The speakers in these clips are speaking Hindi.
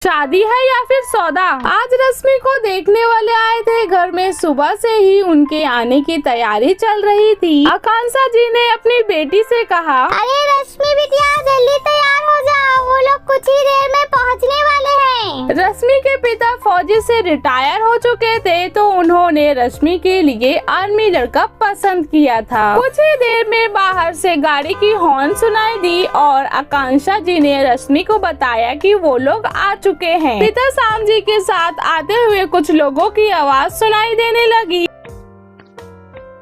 शादी है या फिर सौदा। आज रश्मि को देखने वाले आए थे घर में। सुबह से ही उनके आने की तैयारी चल रही थी। आकांक्षा जी ने अपनी बेटी से कहा, अरे रश्मि बिटिया जल्दी तैयार हो जाओ, वो लोग कुछ ही देर में पहुंचने वाले हैं। रश्मि के पिता फौजी से रिटायर हो चुके थे, तो उन्होंने रश्मि के लिए आर्मी लड़का पसंद किया था। कुछ ही देर में बाहर से गाड़ी की हॉर्न सुनाई दी और आकांक्षा जी ने रश्मि को बताया कि वो लोग आ चुके हैं। पिता शाम जी के साथ आते हुए कुछ लोगों की आवाज सुनाई देने लगी।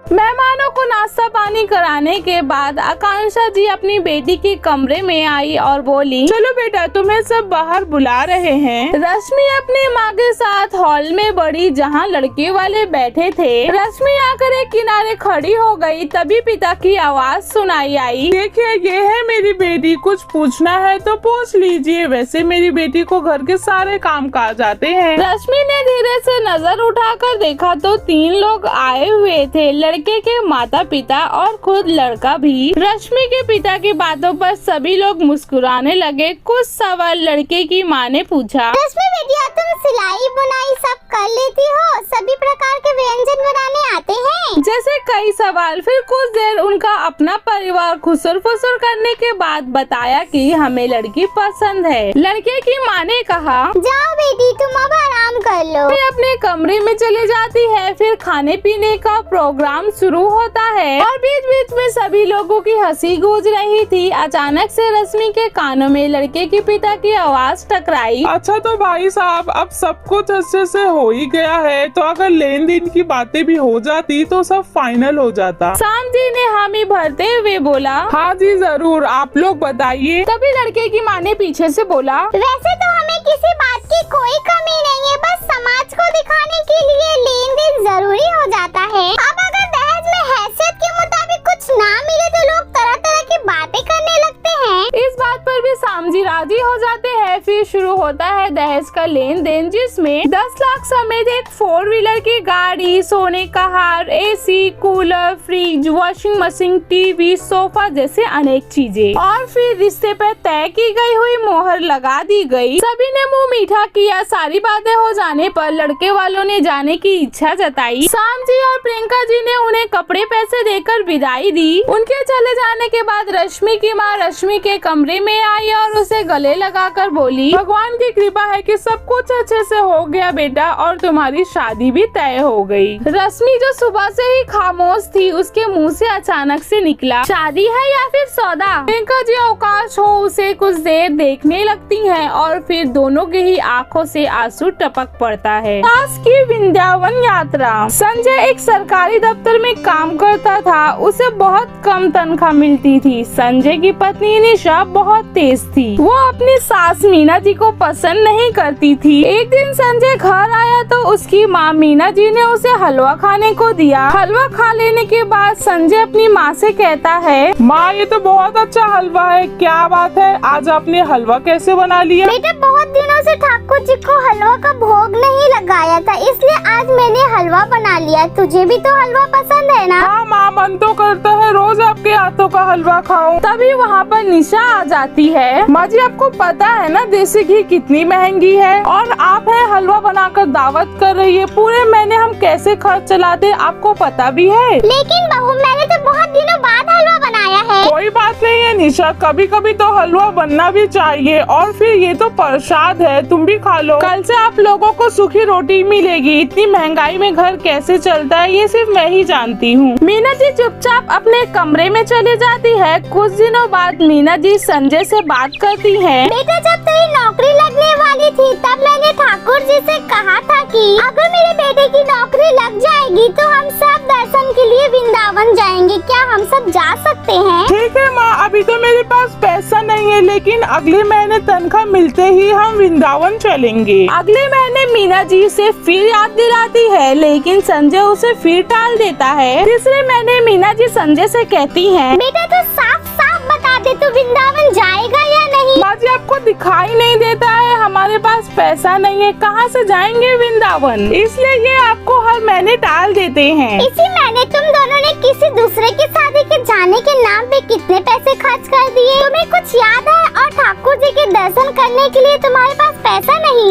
मेहमानों को नाश्ता पानी कराने के बाद आकांक्षा जी अपनी बेटी के कमरे में आई और बोली, चलो बेटा तुम्हें सब बाहर बुला रहे हैं। रश्मि अपनी माँ के साथ हॉल में बढ़ी जहाँ लड़के वाले बैठे थे। रश्मि आकर एक किनारे खड़ी हो गई। तभी पिता की आवाज सुनाई आई, देखिए ये है मेरी बेटी, कुछ पूछना है तो पूछ लीजिए। वैसे मेरी बेटी को घर के सारे काम काज आते हैं। रश्मि ने धीरे से नजर उठाकर देखा तो 3 लोग आए हुए थे, लड़के के माता पिता और खुद लड़का भी। रश्मि के पिता की बातों पर सभी लोग मुस्कुराने लगे। कुछ सवाल लड़के की माँ ने पूछा, रश्मि बेटिया तुम सिलाई बुनाई सब कर लेती हो? सभी प्रकार के व्यंजन बनाने आते हैं? जैसे कई सवाल। फिर कुछ देर उनका अपना परिवार खुसर फुसर करने के बाद बताया कि हमें लड़की पसंद है। लड़के की माँ ने कहा, जाओ बेटी तुम अब आराम कर लो। वे अपने कमरे में चले जाती है। फिर खाने पीने का प्रोग्राम शुरू होता है और बीच बीच में सभी लोगों की हंसी गूंज रही थी। अचानक से रश्मि के कानों में लड़के के पिता की आवाज टकराई, अच्छा तो भाई साहब अब सब कुछ अच्छे से हो ही गया है, तो अगर लेन देन की बातें भी हो जाती तो सब फाइनल हो जाता। शाम जी ने हामी भरते हुए बोला, हाँ जी जरूर, आप लोग बताइए। तभी लड़के की माँ ने पीछे से बोला, वैसे तो हमें किसी बात की कोई कमी नहीं है, बस समाज को दिखाने के लिए लेन देन जरूरी हो जाता है। अब अगर दहेज में हैसियत के मुताबिक कुछ ना मिले तो लोग तरह तरह की बातें करने लगते हैं। इस बात पर भी शाम जी राजी हो जाते हैं। फिर शुरू होता है दहेज का लेन देन, जिसमें 10 लाख समेत एक 4 व्हीलर की गाड़ी, सोने का हार, AC, cooler, fridge, washing machine, TV, sofa जैसे अनेक चीजें। और फिर रिश्ते पर तय की गई हुई मोहर लगा दी गई। सभी ने मुंह मीठा किया। सारी बातें हो जाने पर लड़के वालों ने जाने की इच्छा जताई। शाम जी और प्रियंका जी ने उन्हें कपड़े पैसे देकर विदाई दी। उनके चले जाने के बाद रश्मि की माँ रश्मि के कमरे में आई और उसे गले लगाकर बोली, भगवान की कृपा है कि सब कुछ अच्छे से हो गया बेटा और तुम्हारी शादी भी तय हो गई। रश्मि जो सुबह से ही खामोश थी, उसके मुंह से अचानक से निकला, शादी है या फिर सौदा। प्रियंका जी अवकाश हो उसे कुछ देर देखने लगती हैं और फिर दोनों के ही आंखों से आंसू टपक पड़ता है। सास की वृंदावन यात्रा। संजय एक सरकारी दफ्तर में काम करता था। उसे बहुत कम तनख्वाह मिलती थी। संजय की पत्नी निशा बहुत तेज थी। वो अपनी सास मीना जी को पसंद नहीं करती थी। एक दिन संजय घर आया तो उसकी माँ मीना जी ने उसे हलवा खाने को दिया। हलवा खा लेने के बाद संजय अपनी माँ से कहता है, माँ ये तो बहुत अच्छा हलवा है, क्या बात है, आज आपने हलवा कैसे बना लिया? बेटा बहुत दिनों से ठाकुर जी को हलवा का भोग नहीं लगाया था, इसलिए आज मैंने हलवा बना लिया। तुझे भी तो हलवा पसंद है ना? हाँ माँ, मन तो करता है रोज आपके हाथों का हलवा खाऊं। तभी वहाँ पर निशा आ जाती है। माँ जी आपको पता है ना देसी घी कितनी महंगी है और आप है हलवा बनाकर दावत कर रही है। पूरे महीने हम कैसे खर्च चलाते आपको पता भी है। लेकिन बहू मैंने तो बहुत दिनों बाद हलवा बनाया है। कोई बात नहीं है निशा, कभी कभी तो हलवा बनना भी चाहिए। और फिर ये तो प्रसाद है, तुम भी खा लो। कल से आप लोगों को सूखी रोटी मिलेगी। इतनी महंगाई में घर कैसे चलता है ये सिर्फ मैं ही जानती हूँ। मीना जी चुपचाप अपने कमरे में चली जाती है। कुछ दिनों बाद मीना जी संजय से बात करती हैं। बेटा जब तेरी नौकरी लगने वाली थी तब मैंने ठाकुर जी से कहा था कि अगर मेरे बेटे की नौकरी लग जाएगी तो हम सब दर्शन के लिए वृंदावन जाएंगे। क्या हम सब जा सकते हैं? ठीक है माँ, अभी तो मेरे पास पैसा नहीं है, लेकिन अगले महीने तनख्वाह मिलते ही हम वृंदावन चलेंगे। अगले महीने मीना जी उसे फिर याद दिलाती है, लेकिन संजय उसे फिर टाल देता है। तीसरे महीने मीना जी संजय से कहती हैं, बेटा तो साफ साफ बता दे तू वृंदावन जाएगा या नहीं? माँ जी आपको दिखाई नहीं देता है हमारे पास पैसा नहीं है, कहाँ से जाएंगे वृंदावन, इसलिए ये आपको हर महीने टाल देते हैं। इसी महीने तुम दोनों ने किसी दूसरे की शादी के जाने के नाम पे कितने पैसे खर्च कर दिए? तुम्हें कुछ याद है? और ठाकुर जी के दर्शन करने के लिए तुम्हारे पास पैसा नहीं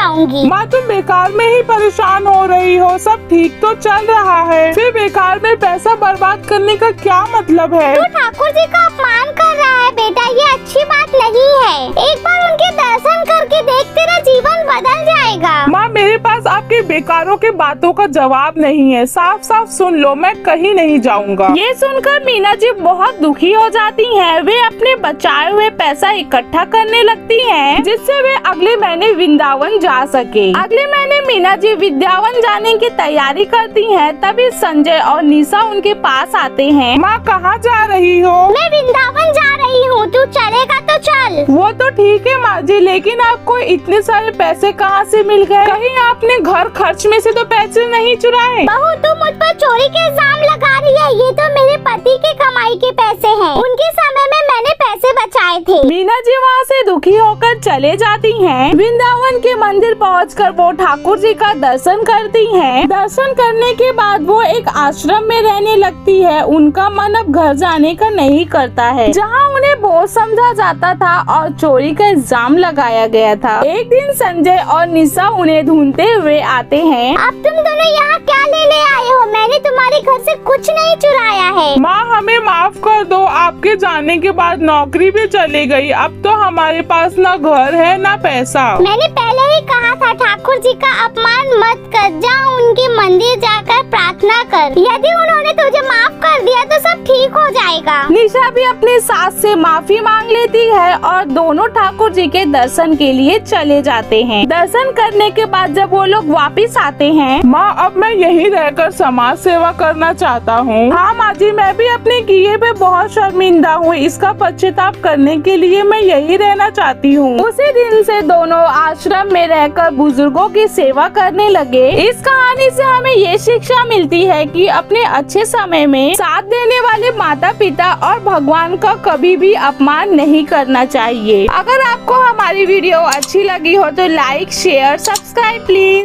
जाऊंगी। माँ तुम बेकार में ही परेशान हो रही हो, सब ठीक तो चल रहा है, फिर बेकार में पैसा बर्बाद करने का क्या मतलब है? तू ठाकुर जी का अपमान कर रहा है बेटा, ये अच्छी बात नहीं है। एक बार उनके दर्शन करके देख, तेरा जीवन बदल जाएगा। माँ मेरे पास आपके बेकारों के बातों का जवाब नहीं है, साफ साफ सुन लो, मैं कहीं नहीं जाऊँगा। ये सुनकर मीना जी बहुत दुखी हो जाती हैं। वे अपने बचाए हुए पैसा इकट्ठा करने लगती हैं, जिससे वे अगले महीने वृंदावन जा सके। अगले महीने मीना जी वृंदावन जाने की तैयारी करती हैं। तभी संजय और निशा उनके पास आते हैं। माँ कहाँ जा रही हो? मैं वृंदावन जा रही हूँ, तू चलेगा तो चल। वो तो ठीक है माँ जी, लेकिन आपको इतने सारे पैसे कहाँ से मिल गए? कहीं आपने घर खर्च में से तो पैसे नहीं चुराए? बहू तू मुझ पर चोरी के इल्जाम लगा रही है, ये तो मेरे पति के कमाई के पैसे हैं। उनके समय में मैंने पैसे बचाए थे। मीना जी वहाँ से दुखी होकर चले जाती हैं। वृंदावन के मंदिर पहुंचकर वो ठाकुर जी का दर्शन करती हैं। दर्शन करने के बाद वो एक आश्रम में रहने लगती है। उनका मन अब घर जाने का नहीं करता है, जहाँ उन्हें बोझ समझा जाता था और चोरी का इल्जाम लगाया गया था। एक दिन संजय और निशा उन्हें ढूंढते हुए आते हैं। अब तुम दोनों यहाँ क्या ले आए हो? मैंने तुम्हारे घर से कुछ नहीं चुराया है। माँ हमें माफ कर दो, आपके जाने के बाद नौकरी भी चली गई, अब तो हमारे पास न घर है न पैसा। मैंने पहले ही कहा था ठाकुर जी का अपमान मत कर, जा उनके मंदिर जाकर प्रार्थना कर। यदि उन्होंने तुझे माफ कर दिया तो सब ठीक हो जाएगा। निशा भी अपनी सास से माफी मांग लेती है और दोनों ठाकुर जी के दर्शन के लिए चले जाते हैं। दर्शन करने के बाद जब वो लोग वापिस आते हैं, माँ अब मैं यही रहकर समाज सेवा करना चाहता हूँ। हाँ माँ जी, मैं भी अपने किए पे बहुत शर्मिंदा हूँ, इसका पश्चाताप करने के लिए मैं यही रहना चाहती हूँ। उसी दिन से दोनों आश्रम में रहकर बुजुर्गों की सेवा करने लगे। इस कहानी से हमें ये शिक्षा मिलती है कि अपने अच्छे समय में साथ देने वाले माता पिता और भगवान का कभी भी अपमान नहीं करना चाहिए। अगर आपको हमारी वीडियो अच्छी लगी हो तो लाइक शेयर सब्सक्राइब प्लीज।